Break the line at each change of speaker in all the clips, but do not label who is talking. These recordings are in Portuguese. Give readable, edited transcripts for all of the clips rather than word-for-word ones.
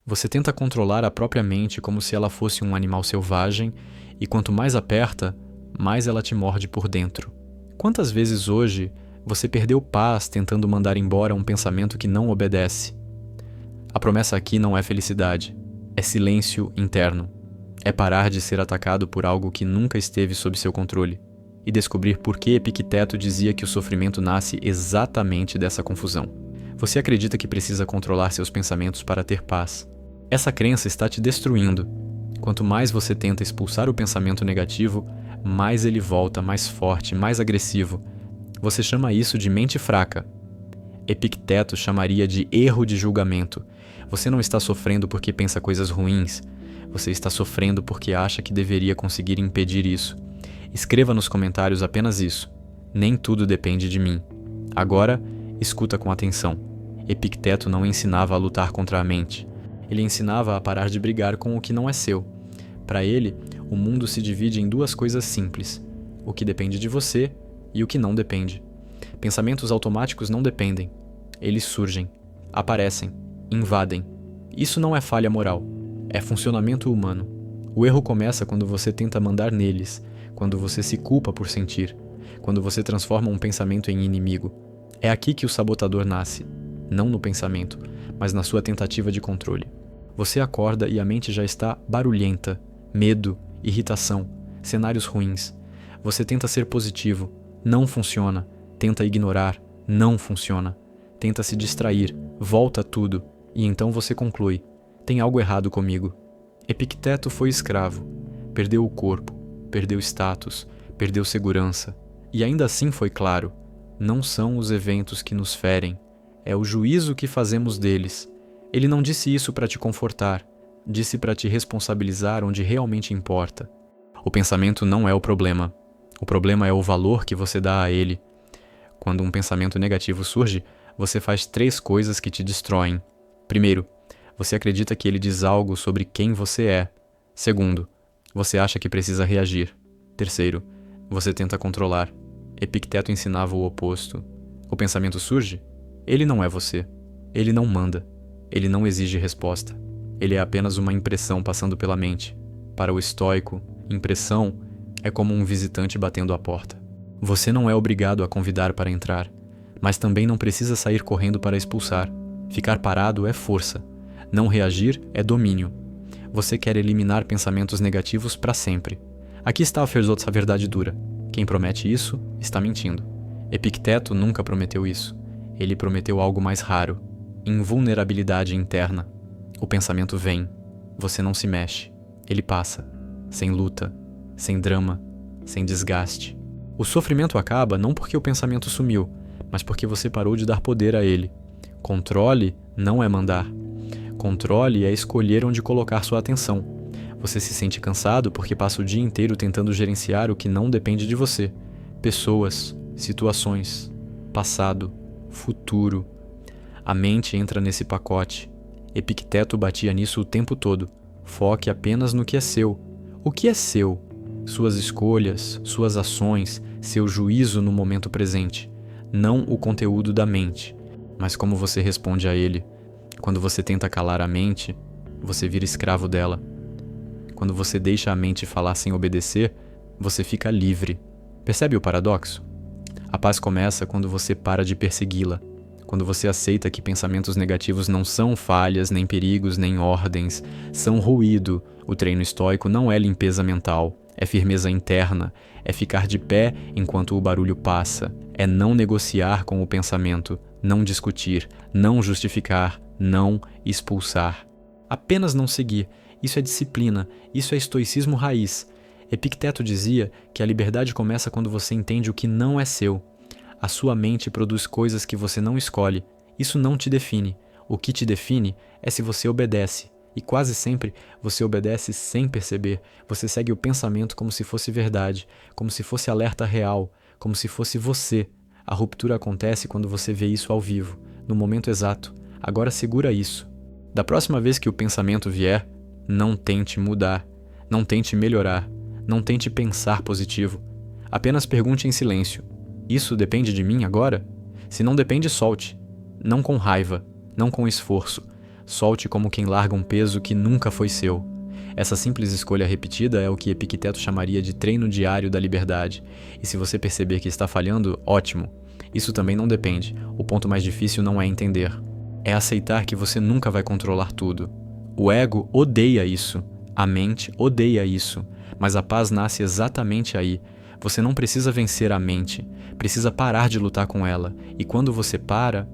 Você tenta controlar a própria mente como se ela fosse um animal selvagem, e quanto mais aperta, mais ela te morde por dentro. Quantas vezes hoje você perdeu paz tentando mandar embora um pensamento que não obedece? A promessa aqui não é felicidade, é silêncio interno. É parar de ser atacado por algo que nunca esteve sob seu controle e descobrir por que Epicteto dizia que o sofrimento nasce exatamente dessa confusão. Você acredita que precisa controlar seus pensamentos para ter paz. Essa crença está te destruindo. Quanto mais você tenta expulsar o pensamento negativo, mais ele volta, mais forte, mais agressivo. Você chama isso de mente fraca. Epicteto chamaria de erro de julgamento. Você não está sofrendo porque pensa coisas ruins. Você está sofrendo porque acha que deveria conseguir impedir isso. Escreva nos comentários apenas isso. Nem tudo depende de mim. Agora, escuta com atenção. Epicteto não ensinava a lutar contra a mente. Ele ensinava a parar de brigar com o que não é seu. Para ele, o mundo se divide em duas coisas simples: o que depende de você e o que não depende. Pensamentos automáticos não dependem. Eles surgem, aparecem, invadem. Isso não é falha moral. É funcionamento humano. O erro começa quando você tenta mandar neles, quando você se culpa por sentir, quando você transforma um pensamento em inimigo. É aqui que o sabotador nasce, não no pensamento, mas na sua tentativa de controle. Você acorda e a mente já está barulhenta, medo, irritação, cenários ruins. Você tenta ser positivo, não funciona. Tenta ignorar, não funciona. Tenta se distrair, volta tudo, e então você conclui: tem algo errado comigo. Epicteto foi escravo, perdeu o corpo, perdeu status, perdeu segurança, e ainda assim foi claro: não são os eventos que nos ferem, é o juízo que fazemos deles. Ele não disse isso para te confortar, disse para te responsabilizar onde realmente importa. O pensamento não é o problema é o valor que você dá a ele. Quando um pensamento negativo surge, você faz 3 coisas que te destroem. Primeiro, você acredita que ele diz algo sobre quem você é. Segundo, você acha que precisa reagir. Terceiro, você tenta controlar. Epicteto ensinava o oposto. O pensamento surge? Ele não é você. Ele não manda. Ele não exige resposta. Ele é apenas uma impressão passando pela mente. Para o estoico, impressão é como um visitante batendo à porta. Você não é obrigado a convidar para entrar, mas também não precisa sair correndo para expulsar. Ficar parado é força. Não reagir é domínio. Você quer eliminar pensamentos negativos para sempre. Aqui está a verdade dura. Quem promete isso, está mentindo. Epicteto nunca prometeu isso. Ele prometeu algo mais raro: invulnerabilidade interna. O pensamento vem. Você não se mexe. Ele passa. Sem luta. Sem drama, sem desgaste. O sofrimento acaba não porque o pensamento sumiu, mas porque você parou de dar poder a ele. Controle não é mandar. Controle é escolher onde colocar sua atenção. Você se sente cansado porque passa o dia inteiro tentando gerenciar o que não depende de você. Pessoas, situações, passado, futuro. A mente entra nesse pacote. Epicteto batia nisso o tempo todo. Foque apenas no que é seu. O que é seu? Suas escolhas, suas ações, seu juízo no momento presente. Não o conteúdo da mente, mas como você responde a ele. Quando você tenta calar a mente, você vira escravo dela. Quando você deixa a mente falar sem obedecer, você fica livre. Percebe o paradoxo? A paz começa quando você para de persegui-la. Quando você aceita que pensamentos negativos não são falhas, nem perigos, nem ordens, são ruído. O treino estoico não é limpeza mental. É firmeza interna, é ficar de pé enquanto o barulho passa, é não negociar com o pensamento, não discutir, não justificar, não expulsar. Apenas não seguir. Isso é disciplina, isso é estoicismo raiz. Epicteto dizia que a liberdade começa quando você entende o que não é seu. A sua mente produz coisas que você não escolhe. Isso não te define. O que te define é se você obedece. E quase sempre você obedece sem perceber. Você segue o pensamento como se fosse verdade, como se fosse alerta real, como se fosse você. A ruptura acontece quando você vê isso ao vivo, no momento exato. Agora segura isso. Da próxima vez que o pensamento vier, não tente mudar, não tente melhorar, não tente pensar positivo. Apenas pergunte em silêncio: isso depende de mim agora? Se não depende, solte. Não com raiva, não com esforço. Solte como quem larga um peso que nunca foi seu. Essa simples escolha repetida é o que Epicteto chamaria de treino diário da liberdade. E se você perceber que está falhando, ótimo. Isso também não depende. O ponto mais difícil não é entender. É aceitar que você nunca vai controlar tudo. O ego odeia isso. A mente odeia isso. Mas a paz nasce exatamente aí. Você não precisa vencer a mente. Precisa parar de lutar com ela. E quando você para,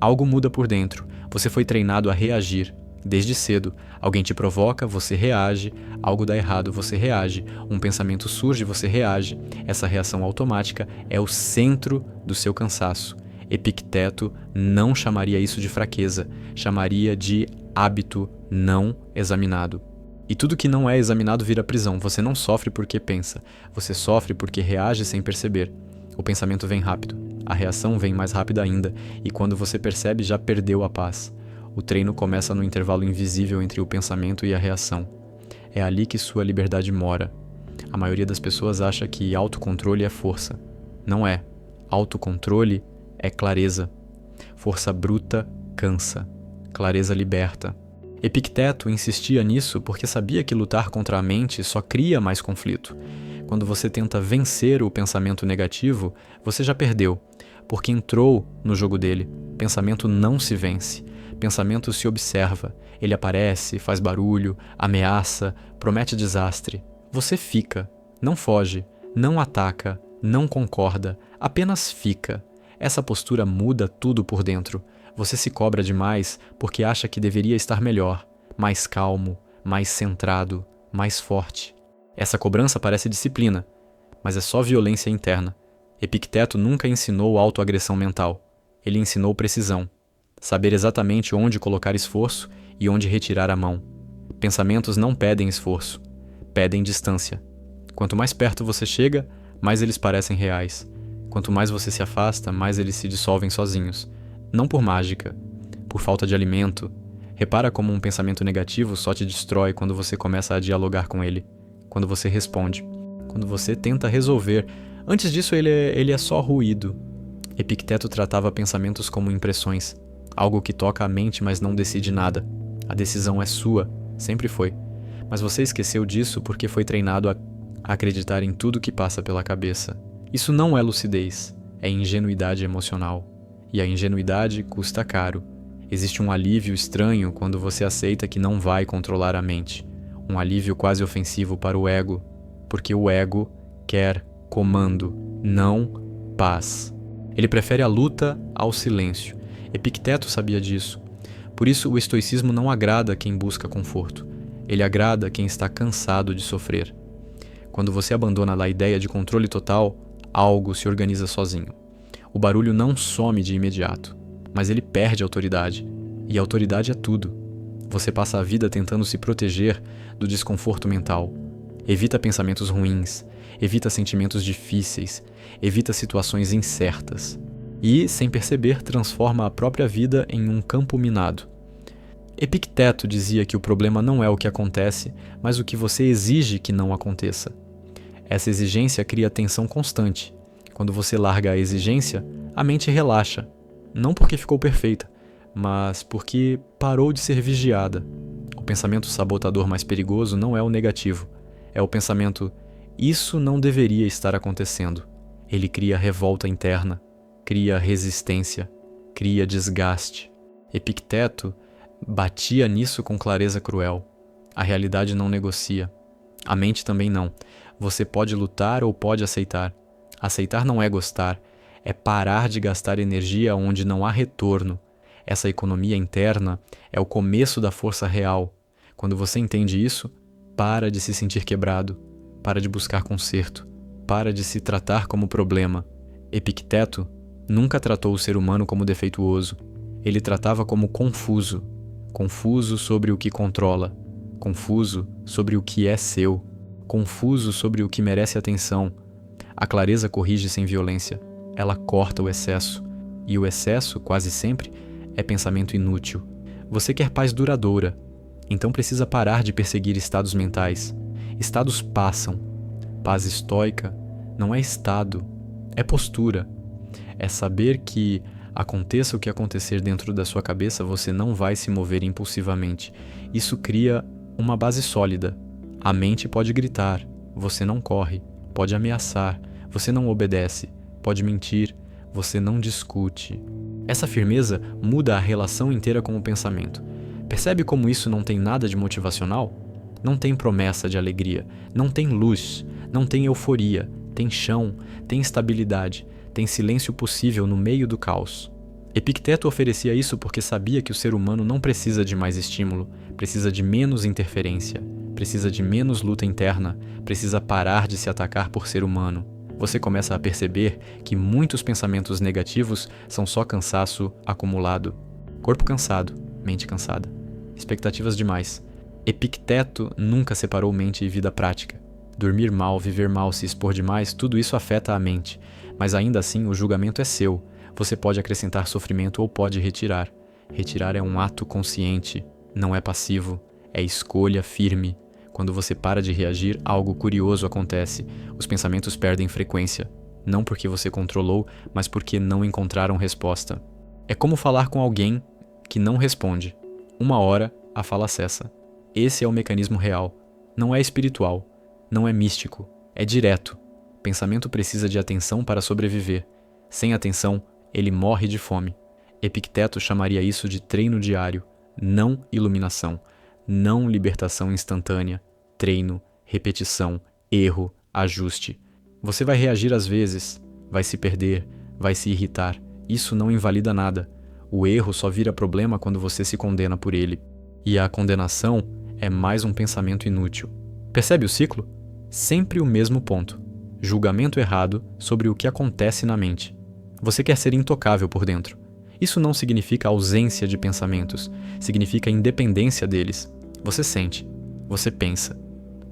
algo muda por dentro. Você foi treinado a reagir. Desde cedo, alguém te provoca, você reage, algo dá errado, você reage, um pensamento surge, você reage. Essa reação automática é o centro do seu cansaço. Epicteto não chamaria isso de fraqueza, chamaria de hábito não examinado. E tudo que não é examinado vira prisão. Você não sofre porque pensa, você sofre porque reage sem perceber. O pensamento vem rápido, a reação vem mais rápida ainda, e quando você percebe, já perdeu a paz. O treino começa no intervalo invisível entre o pensamento e a reação. É ali que sua liberdade mora. A maioria das pessoas acha que autocontrole é força. Não é. Autocontrole é clareza. Força bruta cansa. Clareza liberta. Epicteto insistia nisso porque sabia que lutar contra a mente só cria mais conflito. Quando você tenta vencer o pensamento negativo, você já perdeu, porque entrou no jogo dele. Pensamento não se vence. Pensamento se observa, ele aparece, faz barulho, ameaça, promete desastre. Você fica, não foge, não ataca, não concorda, apenas fica. Essa postura muda tudo por dentro. Você se cobra demais porque acha que deveria estar melhor, mais calmo, mais centrado, mais forte. Essa cobrança parece disciplina, mas é só violência interna. Epicteto nunca ensinou autoagressão mental. Ele ensinou precisão. Saber exatamente onde colocar esforço e onde retirar a mão. Pensamentos não pedem esforço, pedem distância. Quanto mais perto você chega, mais eles parecem reais. Quanto mais você se afasta, mais eles se dissolvem sozinhos. Não por mágica, por falta de alimento. Repara como um pensamento negativo só te destrói quando você começa a dialogar com ele, quando você responde, quando você tenta resolver. Antes disso, ele é só ruído. Epicteto tratava pensamentos como impressões. Algo que toca a mente, mas não decide nada. A decisão é sua, sempre foi. Mas você esqueceu disso porque foi treinado a acreditar em tudo que passa pela cabeça. Isso não é lucidez, é ingenuidade emocional. E a ingenuidade custa caro. Existe um alívio estranho quando você aceita que não vai controlar a mente. Um alívio quase ofensivo para o ego, porque o ego quer comando, não paz. Ele prefere a luta ao silêncio. Epicteto sabia disso. Por isso, o estoicismo não agrada quem busca conforto. Ele agrada quem está cansado de sofrer. Quando você abandona a ideia de controle total, algo se organiza sozinho. O barulho não some de imediato, mas ele perde autoridade. E autoridade é tudo. Você passa a vida tentando se proteger do desconforto mental. Evita pensamentos ruins, evita sentimentos difíceis, evita situações incertas. E, sem perceber, transforma a própria vida em um campo minado. Epicteto dizia que o problema não é o que acontece, mas o que você exige que não aconteça. Essa exigência cria tensão constante. Quando você larga a exigência, a mente relaxa. Não porque ficou perfeita, mas porque parou de ser vigiada. O pensamento sabotador mais perigoso não é o negativo. É o pensamento, isso não deveria estar acontecendo. Ele cria revolta interna. Cria resistência, cria desgaste. Epicteto batia nisso com clareza cruel. A realidade não negocia. A mente também não. Você pode lutar ou pode aceitar. Aceitar não é gostar, é parar de gastar energia onde não há retorno. Essa economia interna é o começo da força real. Quando você entende isso, para de se sentir quebrado, para de buscar conserto, para de se tratar como problema. Epicteto nunca tratou o ser humano como defeituoso. Ele tratava como confuso. Confuso sobre o que controla. Confuso sobre o que é seu. Confuso sobre o que merece atenção. A clareza corrige sem violência. Ela corta o excesso. E o excesso, quase sempre, é pensamento inútil. Você quer paz duradoura. Então precisa parar de perseguir estados mentais. Estados passam. Paz estoica não é estado, é postura. É saber que Aconteça o que acontecer dentro da sua cabeça, você não vai se mover impulsivamente. Isso cria uma base sólida. A mente pode gritar, você não corre, pode ameaçar, você não obedece, pode mentir, você não discute. Essa firmeza muda a relação inteira com o pensamento. Percebe como isso não tem nada de motivacional? Não tem promessa de alegria, não tem luz, não tem euforia, tem chão, tem estabilidade, tem silêncio possível no meio do caos. Epicteto oferecia isso porque sabia que o ser humano não precisa de mais estímulo, precisa de menos interferência, precisa de menos luta interna, precisa parar de se atacar por ser humano. Você começa a perceber que muitos pensamentos negativos são só cansaço acumulado. Corpo cansado, mente cansada. Expectativas demais. Epicteto nunca separou mente e vida prática. Dormir mal, viver mal, se expor demais, tudo isso afeta a mente. Mas ainda assim, o julgamento é seu. Você pode acrescentar sofrimento ou pode retirar. Retirar é um ato consciente, não é passivo, é escolha firme. Quando você para de reagir, algo curioso acontece. Os pensamentos perdem frequência. Não porque você controlou, mas porque não encontraram resposta. É como falar com alguém que não responde. Uma hora, a fala cessa. Esse é o mecanismo real. Não é espiritual. Não é místico. É direto. O pensamento precisa de atenção para sobreviver. Sem atenção, ele morre de fome. Epicteto chamaria isso de treino diário, não iluminação, não libertação instantânea. Treino, repetição, erro, ajuste. Você vai reagir às vezes, vai se perder, vai se irritar. Isso não invalida nada. O erro só vira problema quando você se condena por ele. E a condenação é mais um pensamento inútil. Percebe o ciclo? Sempre o mesmo ponto. Julgamento errado sobre o que acontece na mente. Você quer ser intocável por dentro. Isso não significa ausência de pensamentos, significa independência deles. Você sente, você pensa.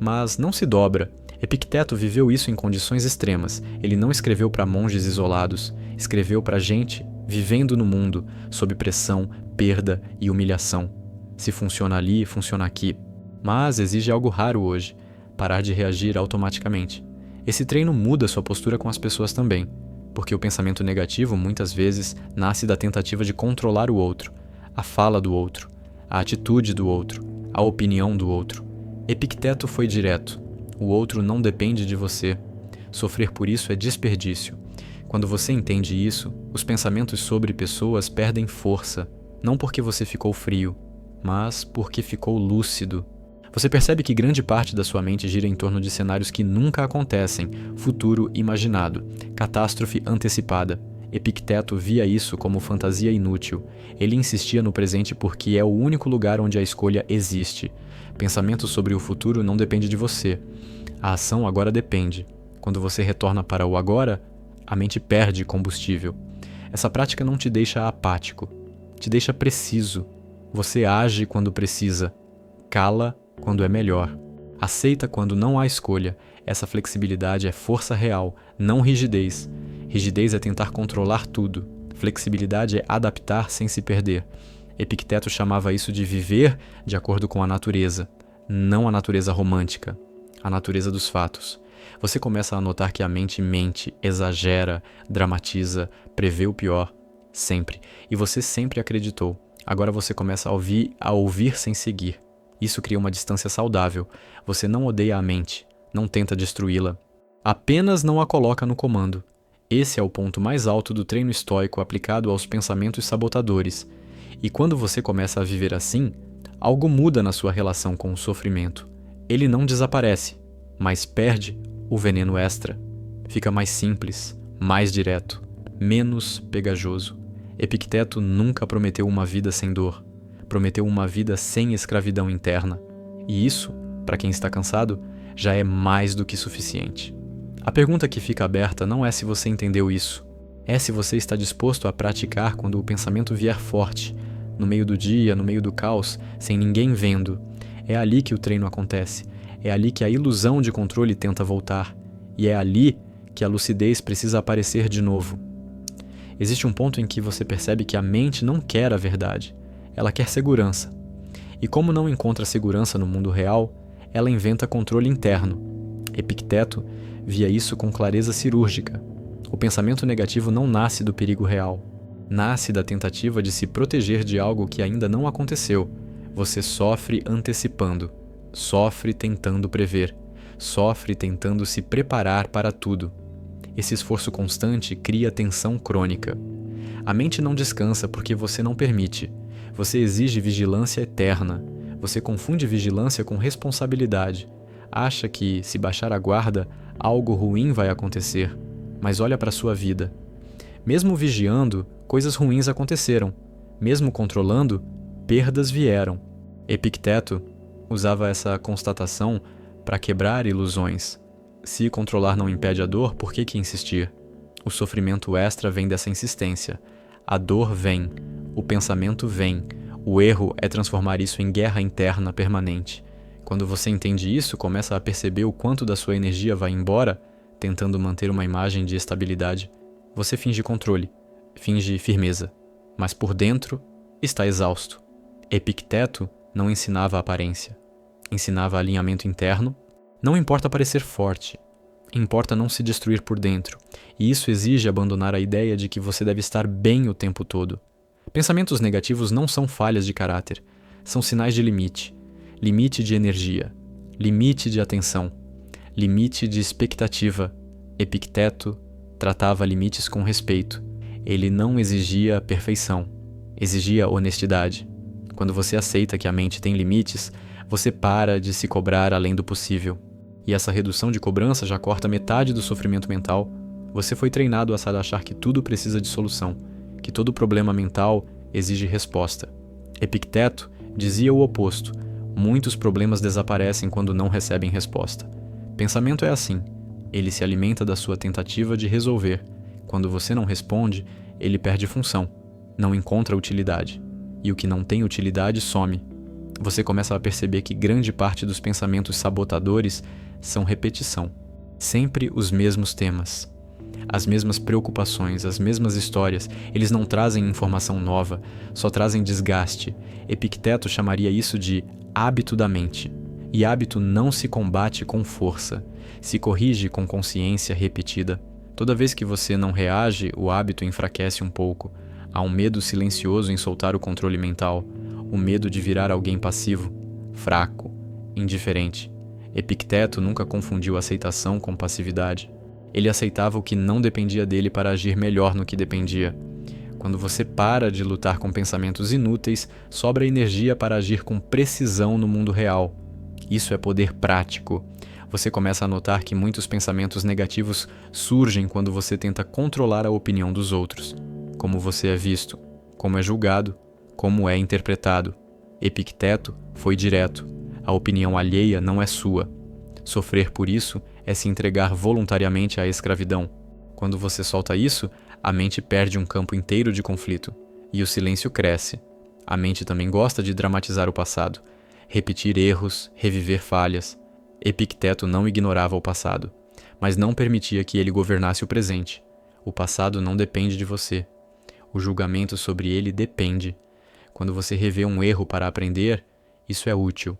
Mas não se dobra. Epicteto viveu isso em condições extremas. Ele não escreveu para monges isolados, escreveu para gente vivendo no mundo, sob pressão, perda e humilhação. Se funciona ali, funciona aqui. Mas exige algo raro hoje, parar de reagir automaticamente. Esse treino muda sua postura com as pessoas também, porque o pensamento negativo muitas vezes nasce da tentativa de controlar o outro, a fala do outro, a atitude do outro, a opinião do outro. Epicteto foi direto. O outro não depende de você. Sofrer por isso é desperdício. Quando você entende isso, os pensamentos sobre pessoas perdem força, não porque você ficou frio, mas porque ficou lúcido. Você percebe que grande parte da sua mente gira em torno de cenários que nunca acontecem, futuro imaginado, catástrofe antecipada. Epicteto via isso como fantasia inútil. Ele insistia no presente porque é o único lugar onde a escolha existe. Pensamento sobre o futuro não depende de você. A ação agora depende. Quando você retorna para o agora, a mente perde combustível. Essa prática não te deixa apático, te deixa preciso. Você age quando precisa, cala quando é melhor, aceita quando não há escolha. Essa flexibilidade é força real, não rigidez. Rigidez é tentar controlar tudo. Flexibilidade é adaptar sem se perder. Epicteto chamava isso de viver de acordo com a natureza, não a natureza romântica, a natureza dos fatos. Você começa a notar que a mente mente, exagera, dramatiza, prevê o pior, sempre. E você sempre acreditou. Agora você começa a ouvir sem seguir. Isso cria uma distância saudável. Você não odeia a mente, não tenta destruí-la. Apenas não a coloca no comando. Esse é o ponto mais alto do treino estoico aplicado aos pensamentos sabotadores. E quando você começa a viver assim, algo muda na sua relação com o sofrimento. Ele não desaparece, mas perde o veneno extra. Fica mais simples, mais direto, menos pegajoso. Epicteto nunca prometeu uma vida sem dor. Prometeu uma vida sem escravidão interna. E isso, para quem está cansado, já é mais do que suficiente. A pergunta que fica aberta não é se você entendeu isso. É se você está disposto a praticar quando o pensamento vier forte, no meio do dia, no meio do caos, sem ninguém vendo. É ali que o treino acontece. É ali que a ilusão de controle tenta voltar. E é ali que a lucidez precisa aparecer de novo. Existe um ponto em que você percebe que a mente não quer a verdade. Ela quer segurança. E como não encontra segurança no mundo real, ela inventa controle interno. Epicteto via isso com clareza cirúrgica. O pensamento negativo não nasce do perigo real. Nasce da tentativa de se proteger de algo que ainda não aconteceu. Você sofre antecipando, sofre tentando prever, sofre tentando se preparar para tudo. Esse esforço constante cria tensão crônica. A mente não descansa porque você não permite. Você exige vigilância eterna. Você confunde vigilância com responsabilidade. Acha que, se baixar a guarda, algo ruim vai acontecer. Mas olha para sua vida. Mesmo vigiando, coisas ruins aconteceram. Mesmo controlando, perdas vieram. Epicteto usava essa constatação para quebrar ilusões. Se controlar não impede a dor, por que insistir? O sofrimento extra vem dessa insistência. A dor vem, o pensamento vem. O erro é transformar isso em guerra interna permanente. Quando você entende isso, começa a perceber o quanto da sua energia vai embora, tentando manter uma imagem de estabilidade. Você finge controle, finge firmeza, mas por dentro está exausto. Epicteto não ensinava aparência, ensinava alinhamento interno. Não importa parecer forte, importa não se destruir por dentro, e isso exige abandonar a ideia de que você deve estar bem o tempo todo. Pensamentos negativos não são falhas de caráter, são sinais de limite. Limite de energia, limite de atenção, limite de expectativa. Epicteto tratava limites com respeito. Ele não exigia perfeição, exigia honestidade. Quando você aceita que a mente tem limites, você para de se cobrar além do possível. E essa redução de cobrança já corta metade do sofrimento mental. Você foi treinado a achar que tudo precisa de solução, que todo problema mental exige resposta. Epicteto dizia o oposto. Muitos problemas desaparecem quando não recebem resposta. Pensamento é assim. Ele se alimenta da sua tentativa de resolver. Quando você não responde, ele perde função, não encontra utilidade. E o que não tem utilidade some. Você começa a perceber que grande parte dos pensamentos sabotadores são repetição. Sempre os mesmos temas, as mesmas preocupações, as mesmas histórias. Eles não trazem informação nova, só trazem desgaste. Epicteto chamaria isso de hábito da mente. E hábito não se combate com força, se corrige com consciência repetida. Toda vez que você não reage, o hábito enfraquece um pouco. Há um medo silencioso em soltar o controle mental, o medo de virar alguém passivo, fraco, indiferente. Epicteto nunca confundiu aceitação com passividade. Ele aceitava o que não dependia dele para agir melhor no que dependia. Quando você para de lutar com pensamentos inúteis, sobra energia para agir com precisão no mundo real. Isso é poder prático. Você começa a notar que muitos pensamentos negativos surgem quando você tenta controlar a opinião dos outros. Como você é visto, como é julgado, como é interpretado. Epicteto foi direto. A opinião alheia não é sua. Sofrer por isso é se entregar voluntariamente à escravidão. Quando você solta isso, a mente perde um campo inteiro de conflito, e o silêncio cresce. A mente também gosta de dramatizar o passado, repetir erros, reviver falhas. Epicteto não ignorava o passado, mas não permitia que ele governasse o presente. O passado não depende de você. O julgamento sobre ele depende. Quando você revê um erro para aprender, isso é útil.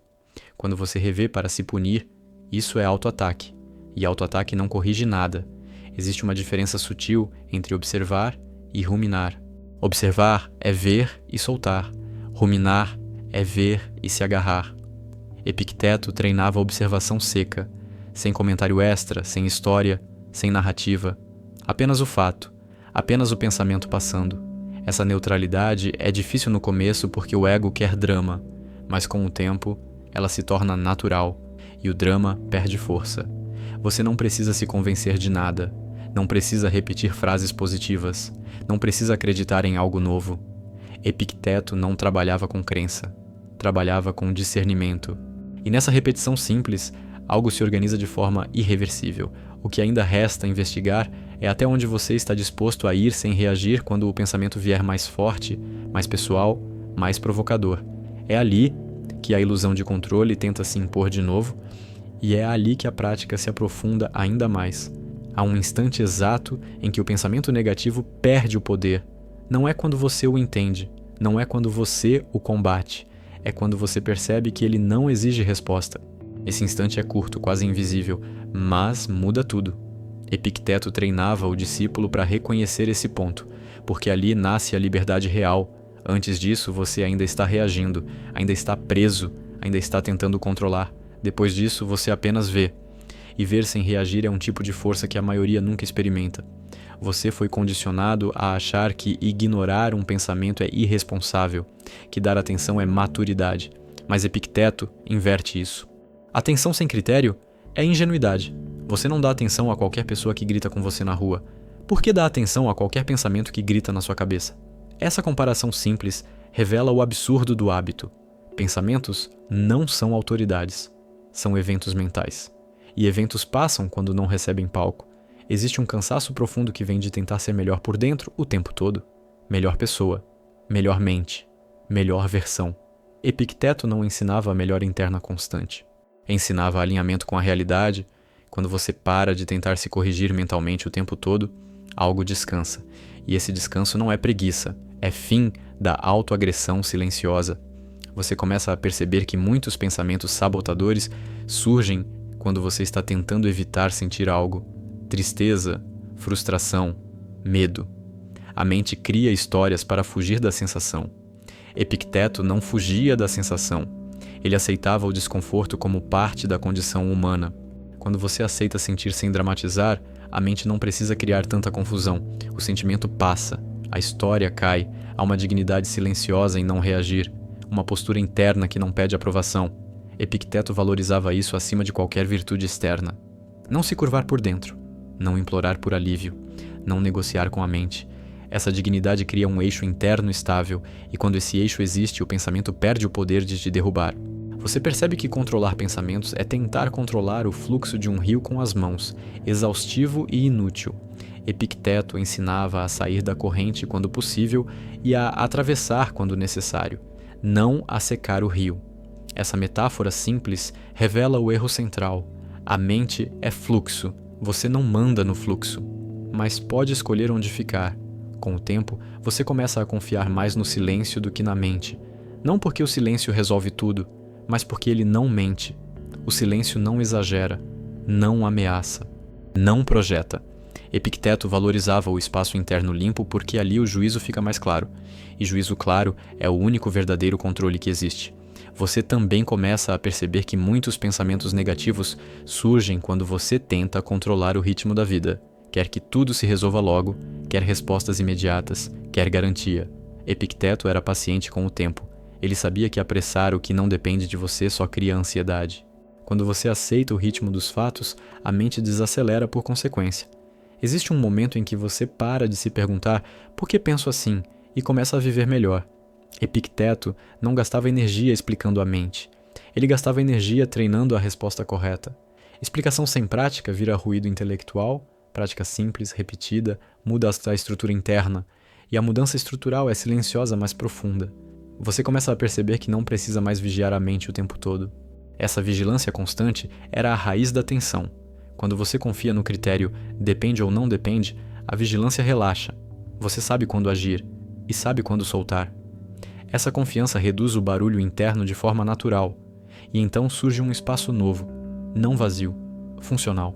Quando você revê para se punir, isso é autoataque. E autoataque não corrige nada. Existe uma diferença sutil entre observar e ruminar. Observar é ver e soltar. Ruminar é ver e se agarrar. Epicteto treinava a observação seca, sem comentário extra, sem história, sem narrativa. Apenas o fato, apenas o pensamento passando. Essa neutralidade é difícil no começo porque o ego quer drama, mas com o tempo ela se torna natural e o drama perde força. Você não precisa se convencer de nada, não precisa repetir frases positivas, não precisa acreditar em algo novo. Epicteto não trabalhava com crença, trabalhava com discernimento. E nessa repetição simples, algo se organiza de forma irreversível. O que ainda resta investigar é até onde você está disposto a ir sem reagir quando o pensamento vier mais forte, mais pessoal, mais provocador. É ali que a ilusão de controle tenta se impor de novo, e é ali que a prática se aprofunda ainda mais. Há um instante exato em que o pensamento negativo perde o poder. Não é quando você o entende, não é quando você o combate, é quando você percebe que ele não exige resposta. Esse instante é curto, quase invisível, mas muda tudo. Epicteto treinava o discípulo para reconhecer esse ponto, porque ali nasce a liberdade real. Antes disso, você ainda está reagindo, ainda está preso, ainda está tentando controlar. Depois disso, você apenas vê. E ver sem reagir é um tipo de força que a maioria nunca experimenta. Você foi condicionado a achar que ignorar um pensamento é irresponsável, que dar atenção é maturidade. Mas Epicteto inverte isso. Atenção sem critério é ingenuidade. Você não dá atenção a qualquer pessoa que grita com você na rua. Por que dá atenção a qualquer pensamento que grita na sua cabeça? Essa comparação simples revela o absurdo do hábito. Pensamentos não são autoridades, são eventos mentais. E eventos passam quando não recebem palco. Existe um cansaço profundo que vem de tentar ser melhor por dentro o tempo todo. Melhor pessoa, melhor mente, melhor versão. Epicteto não ensinava a melhora interna constante. Ensinava alinhamento com a realidade. Quando você para de tentar se corrigir mentalmente o tempo todo, algo descansa. E esse descanso não é preguiça, é fim da autoagressão silenciosa. Você começa a perceber que muitos pensamentos sabotadores surgem quando você está tentando evitar sentir algo. Tristeza, frustração, medo. A mente cria histórias para fugir da sensação. Epicteto não fugia da sensação. Ele aceitava o desconforto como parte da condição humana. Quando você aceita sentir sem dramatizar, a mente não precisa criar tanta confusão. O sentimento passa, a história cai, há uma dignidade silenciosa em não reagir, uma postura interna que não pede aprovação. Epicteto valorizava isso acima de qualquer virtude externa. Não se curvar por dentro, não implorar por alívio, não negociar com a mente. Essa dignidade cria um eixo interno estável, e quando esse eixo existe, o pensamento perde o poder de te derrubar. Você percebe que controlar pensamentos é tentar controlar o fluxo de um rio com as mãos, exaustivo e inútil. Epicteto ensinava a sair da corrente quando possível e a atravessar quando necessário, não a secar o rio. Essa metáfora simples revela o erro central. A mente é fluxo, você não manda no fluxo, mas pode escolher onde ficar. Com o tempo, você começa a confiar mais no silêncio do que na mente. Não porque o silêncio resolve tudo, mas porque ele não mente. O silêncio não exagera, não ameaça, não projeta. Epicteto valorizava o espaço interno limpo porque ali o juízo fica mais claro. E juízo claro é o único verdadeiro controle que existe. Você também começa a perceber que muitos pensamentos negativos surgem quando você tenta controlar o ritmo da vida. Quer que tudo se resolva logo, quer respostas imediatas, quer garantia. Epicteto era paciente com o tempo. Ele sabia que apressar o que não depende de você só cria ansiedade. Quando você aceita o ritmo dos fatos, a mente desacelera por consequência. Existe um momento em que você para de se perguntar por que penso assim e começa a viver melhor. Epicteto não gastava energia explicando a mente. Ele gastava energia treinando a resposta correta. Explicação sem prática vira ruído intelectual, prática simples, repetida, muda a estrutura interna, e a mudança estrutural é silenciosa, mas profunda. Você começa a perceber que não precisa mais vigiar a mente o tempo todo. Essa vigilância constante era a raiz da tensão. Quando você confia no critério depende ou não depende, a vigilância relaxa. Você sabe quando agir e sabe quando soltar. Essa confiança reduz o barulho interno de forma natural, e então surge um espaço novo, não vazio, funcional.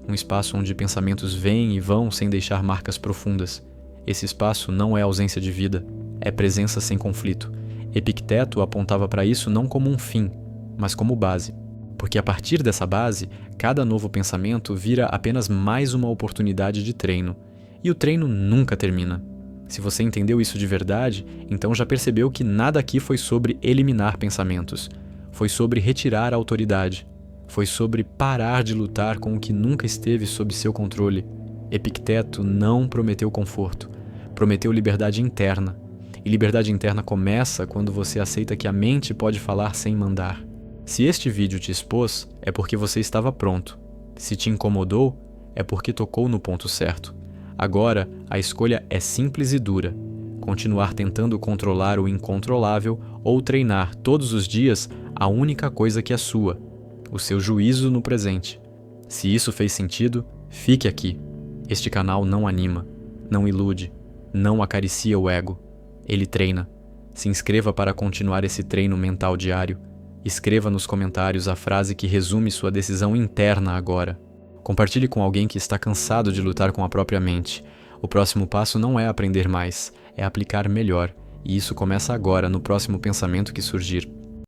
Um espaço onde pensamentos vêm e vão sem deixar marcas profundas. Esse espaço não é ausência de vida, é presença sem conflito. Epicteto apontava para isso não como um fim, mas como base. Porque a partir dessa base, cada novo pensamento vira apenas mais uma oportunidade de treino. E o treino nunca termina. Se você entendeu isso de verdade, então já percebeu que nada aqui foi sobre eliminar pensamentos. Foi sobre retirar a autoridade. Foi sobre parar de lutar com o que nunca esteve sob seu controle. Epicteto não prometeu conforto. Prometeu liberdade interna. E liberdade interna começa quando você aceita que a mente pode falar sem mandar. Se este vídeo te expôs, é porque você estava pronto. Se te incomodou, é porque tocou no ponto certo. Agora, a escolha é simples e dura. Continuar tentando controlar o incontrolável ou treinar todos os dias a única coisa que é sua, o seu juízo no presente. Se isso fez sentido, fique aqui. Este canal não anima, não ilude, não acaricia o ego. Ele treina. Se inscreva para continuar esse treino mental diário. Escreva nos comentários a frase que resume sua decisão interna agora. Compartilhe com alguém que está cansado de lutar com a própria mente, O próximo passo não é aprender mais, é aplicar melhor, e isso começa agora, no próximo pensamento que surgir.